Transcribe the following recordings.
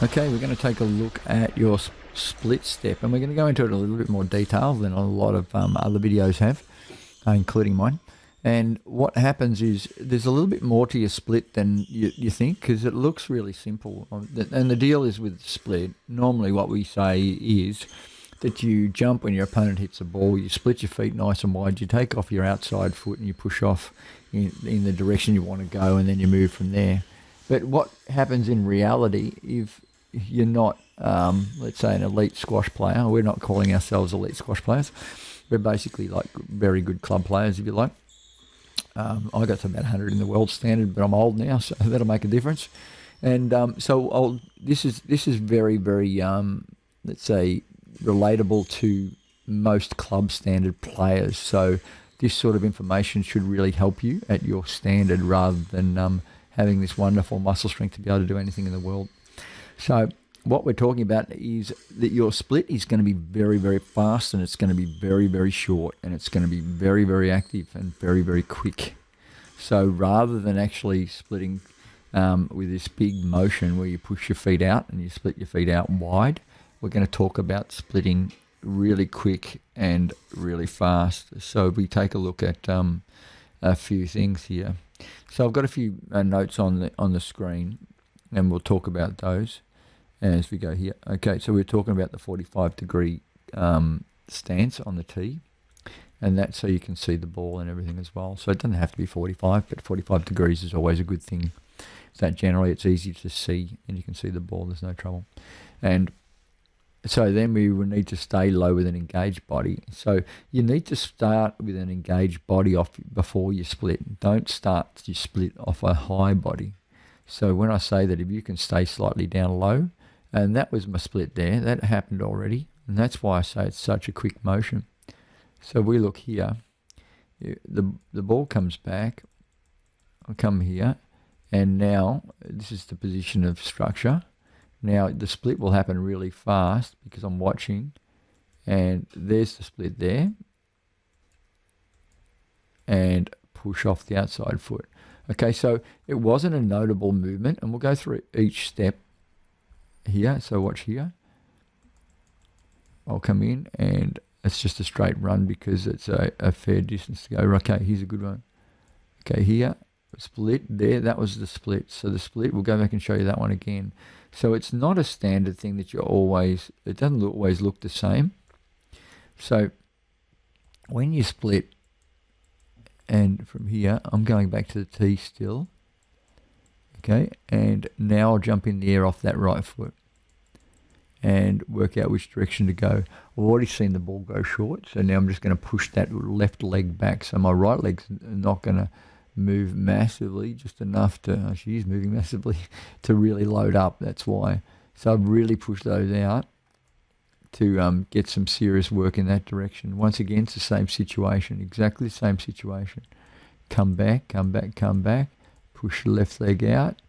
Okay, we're going to take a look at your split step, and we're going to go into it in a little bit more detail than a lot of other videos have, including mine. And what happens is there's a little bit more to your split than you think, because it looks really simple. And the deal is with split, normally what we say is that you jump when your opponent hits the ball, you split your feet nice and wide, you take off your outside foot and you push off in the direction you want to go, and then you move from there. But what happens in reality if you're not, let's say, an elite squash player? We're not calling ourselves elite squash players. We're basically like very good club players, if you like. I got to about 100 in the world standard, but I'm old now, so that'll make a difference. And this is very, very, let's say, relatable to most club standard players. So this sort of information should really help you at your standard rather than having this wonderful muscle strength to be able to do anything in the world. So what we're talking about is that your split is going to be very, very fast, and it's going to be very, very short, and it's going to be very, very active and very, very quick. So rather than actually splitting with this big motion where you push your feet out and you split your feet out wide, we're going to talk about splitting really quick and really fast. So we take a look at a few things here. So I've got a few notes on the screen, and we'll talk about those as we go here. Okay, so we're talking about the 45-degree stance on the tee, and that's so you can see the ball and everything as well. So it doesn't have to be 45, but 45 degrees is always a good thing. So that generally it's easy to see, and you can see the ball, there's no trouble. And so then we will need to stay low with an engaged body. So you need to start with an engaged body off before you split. Don't start to split off a high body. So when I say that, if you can stay slightly down low, and that was my split there, that happened already. And that's why I say it's such a quick motion. So we look here, the ball comes back, I come here, and now this is the position of structure. Now the split will happen really fast because I'm watching, and there's the split there, and push off the outside foot. Okay, so it wasn't a notable movement, and we'll go through each step here. So watch here. I'll come in, and it's just a straight run because it's a fair distance to go. Okay, here's a good one. Okay, here, split there, that was the split. So the split, we'll go back and show you that one again. So it's not a standard thing that it doesn't always look the same. So when you split, and from here, I'm going back to the tee still. Okay, and now I'll jump in the air off that right foot and work out which direction to go. I've already seen the ball go short, so now I'm just going to push that left leg back. So my right leg's not going to move massively, just enough to, she is moving massively, to really load up, that's why. So I've really pushed those out to get some serious work in that direction. Once again, it's the same situation, exactly the same situation. Come back, come back, come back, push the left leg out.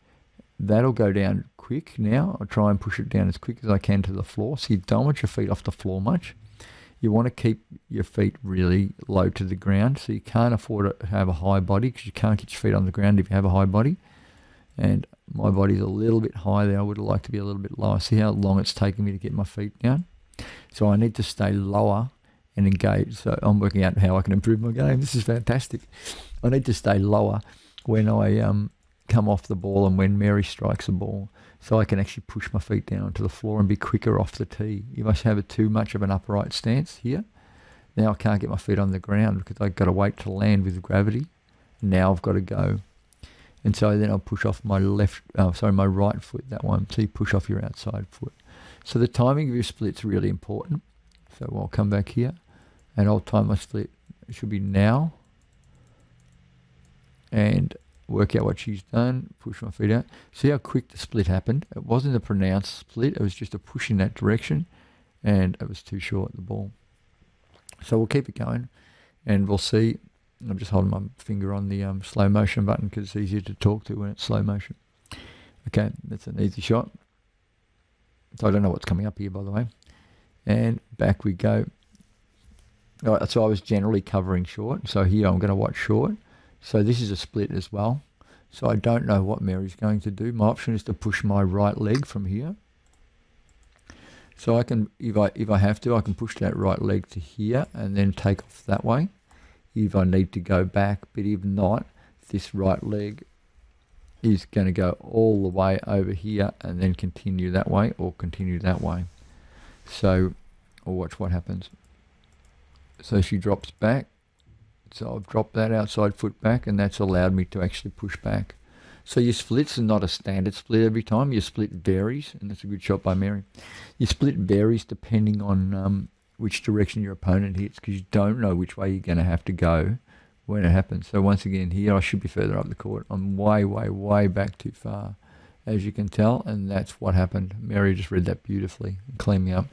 That'll go down quick now. I'll try and push it down as quick as I can to the floor. So you don't want your feet off the floor much. You want to keep your feet really low to the ground, so you can't afford to have a high body because you can't get your feet on the ground if you have a high body. And my body's a little bit high there. I would like to be a little bit lower. See how long it's taking me to get my feet down? So I need to stay lower and engage. So I'm working out how I can improve my game. This is fantastic. I need to stay lower when I come off the ball and when Mary strikes the ball, so I can actually push my feet down to the floor and be quicker off the tee. You must have too much of an upright stance here. Now I can't get my feet on the ground because I've got to wait to land with gravity. Now I've got to go. And so then I'll push off my my right foot, that one. So you push off your outside foot. So the timing of your split's really important. So I'll come back here and I'll time my split. It should be now. And work out what she's done, push my feet out. See how quick the split happened? It wasn't a pronounced split, it was just a push in that direction, and it was too short, the ball. So we'll keep it going, and we'll see. I'm just holding my finger on the slow motion button because it's easier to talk to when it's slow motion. Okay, that's an easy shot. So I don't know what's coming up here, by the way. And back we go. All right, so I was generally covering short. So here I'm going to watch short. So this is a split as well. So I don't know what Mary's going to do. My option is to push my right leg from here. So I can, if I have to, I can push that right leg to here and then take off that way if I need to go back. But if not, this right leg is going to go all the way over here and then continue that way or continue that way. So I'll watch what happens. So she drops back. So I've dropped that outside foot back, and that's allowed me to actually push back. So your splits are not a standard split every time. Your split varies, and that's a good shot by Mary. Your split varies depending on which direction your opponent hits, because you don't know which way you're going to have to go when it happens. So once again, here I should be further up the court. I'm way, way, way back too far, as you can tell, and that's what happened. Mary just read that beautifully and cleaned me up.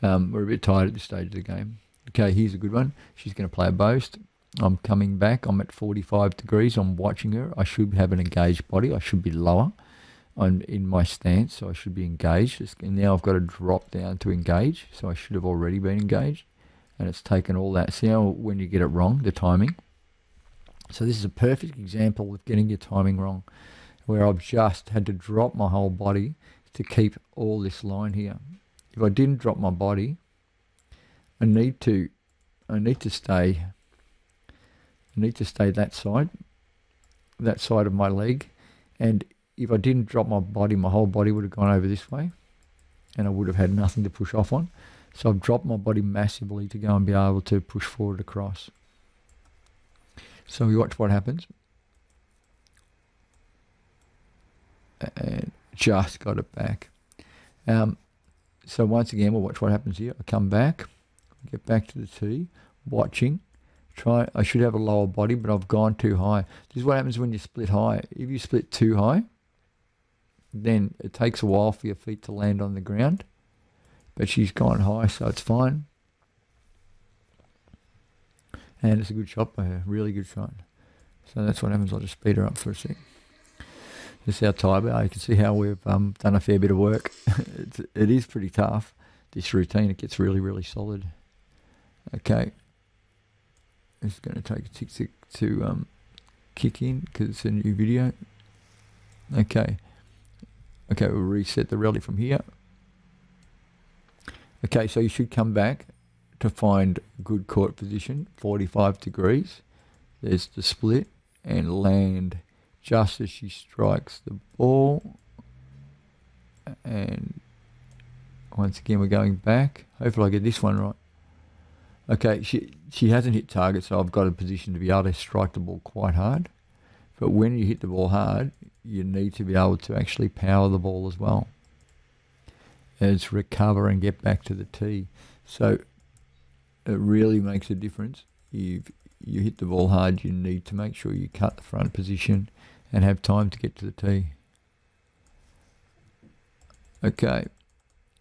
We're a bit tired at this stage of the game. Okay, here's a good one. She's going to play a boast. I'm coming back. I'm at 45 degrees. I'm watching her. I should have an engaged body. I should be lower. I'm in my stance, so I should be engaged. And now I've got to drop down to engage, so I should have already been engaged. And it's taken all that. See how when you get it wrong, the timing? So this is a perfect example of getting your timing wrong, where I've just had to drop my whole body to keep all this line here. If I didn't drop my body, I need to stay that side of my leg, and if I didn't drop my body, my whole body would have gone over this way, and I would have had nothing to push off on. So I've dropped my body massively to go and be able to push forward across. So we watch what happens, and just got it back. So once again, we'll watch what happens here. I come back, get back to the tee, watching. I should have a lower body, but I've gone too high. This is what happens when you split high. If you split too high, then it takes a while for your feet to land on the ground. But she's gone high, so it's fine. And it's a good shot by her, really good shot. So that's what happens. I'll just speed her up for a sec. Just how tired we are. You can see how we've done a fair bit of work. It is pretty tough, this routine. It gets really, really solid. Okay. It's going to take a tick to kick in because it's a new video. Okay. Okay, we'll reset the rally from here. Okay, so you should come back to find good court position, 45 degrees. There's the split and land just as she strikes the ball. And once again, we're going back. Hopefully I get this one right. Okay, she hasn't hit target, so I've got a position to be able to strike the ball quite hard. But when you hit the ball hard, you need to be able to actually power the ball as well as recover and get back to the tee. So it really makes a difference. If you hit the ball hard, you need to make sure you cut the front position and have time to get to the tee. Okay,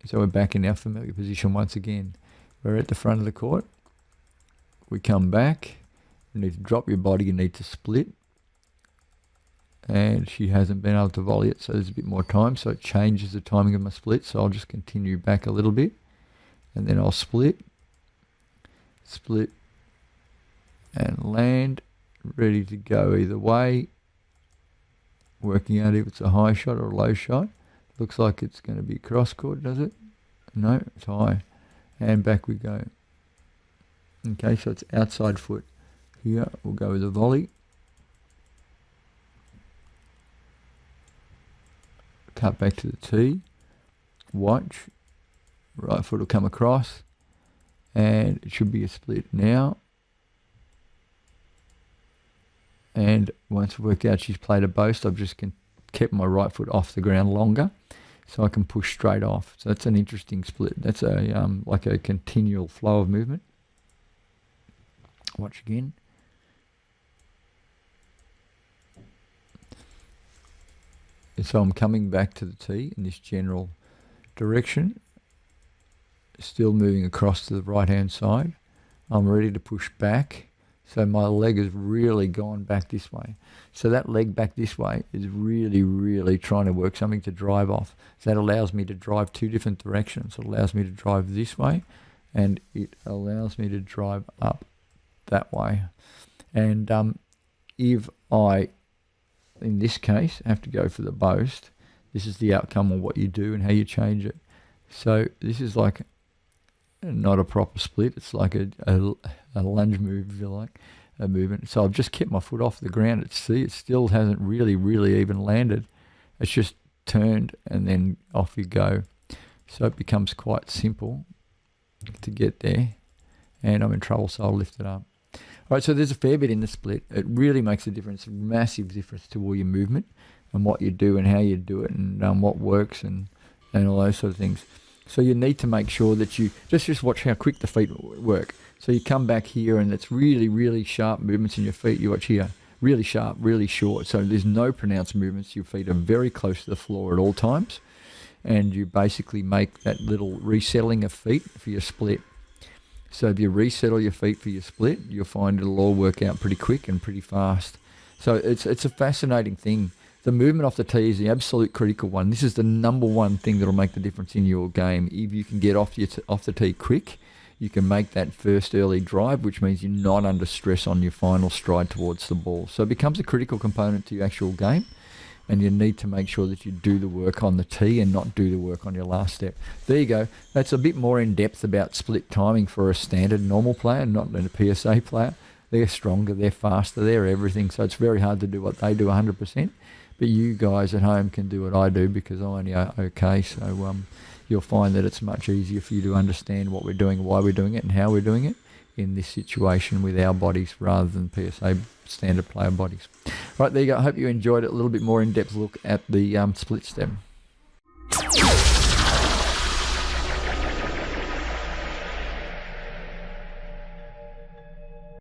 so we're back in our familiar position once again. We're at the front of the court. We come back. You need to drop your body. You need to split. And she hasn't been able to volley it, so there's a bit more time. So it changes the timing of my split. So I'll just continue back a little bit. And then I'll split, and land. Ready to go either way. Working out if it's a high shot or a low shot. Looks like it's going to be cross court, does it? No, it's high. And back we go. Okay, so it's outside foot. Here, we'll go with a volley. Cut back to the tee. Watch. Right foot will come across. And it should be a split now. And once we work out she's played a boast, I've just kept my right foot off the ground longer, so I can push straight off. So that's an interesting split. That's a like a continual flow of movement. Watch again. And so I'm coming back to the tee in this general direction, still moving across to the right-hand side. I'm ready to push back. So my leg has really gone back this way. So that leg back this way is really, really trying to work something to drive off. So that allows me to drive two different directions. It allows me to drive this way, and it allows me to drive up that way. And if I, in this case, have to go for the boast, this is the outcome of what you do and how you change it. So this is like not a proper split. It's like a lunge move, if you like, a movement. So I've just kept my foot off the ground. It still hasn't really even landed. It's just turned and then off you go. So it becomes quite simple to get there. And I'm in trouble, so I'll lift it up. All right, so there's a fair bit in the split. It really makes a difference, a massive difference to all your movement and what you do and how you do it and what works and all those sort of things. So you need to make sure that you just watch how quick the feet work. So you come back here and it's really sharp movements in your feet. You watch here, really sharp, really short. So there's no pronounced movements. Your feet are very close to the floor at all times. And you basically make that little resettling of feet for your split. So if you resettle your feet for your split, you'll find it'll all work out pretty quick and pretty fast. So it's a fascinating thing. The movement off the tee is the absolute critical one. This is the number one thing that'll make the difference in your game. If you can get off the tee quick, you can make that first early drive, which means you're not under stress on your final stride towards the ball. So it becomes a critical component to your actual game. And you need to make sure that you do the work on the tee and not do the work on your last step. There you go. That's a bit more in depth about split timing for a standard normal player, not a PSA player. They're stronger, they're faster, they're everything. So it's very hard to do what they do 100%. But you guys at home can do what I do because I'm only okay. So you'll find that it's much easier for you to understand what we're doing, why we're doing it, and how we're doing it in this situation with our bodies rather than PSA standard player bodies. Right, there you go. I hope you enjoyed it. A little bit more in-depth look at the split step.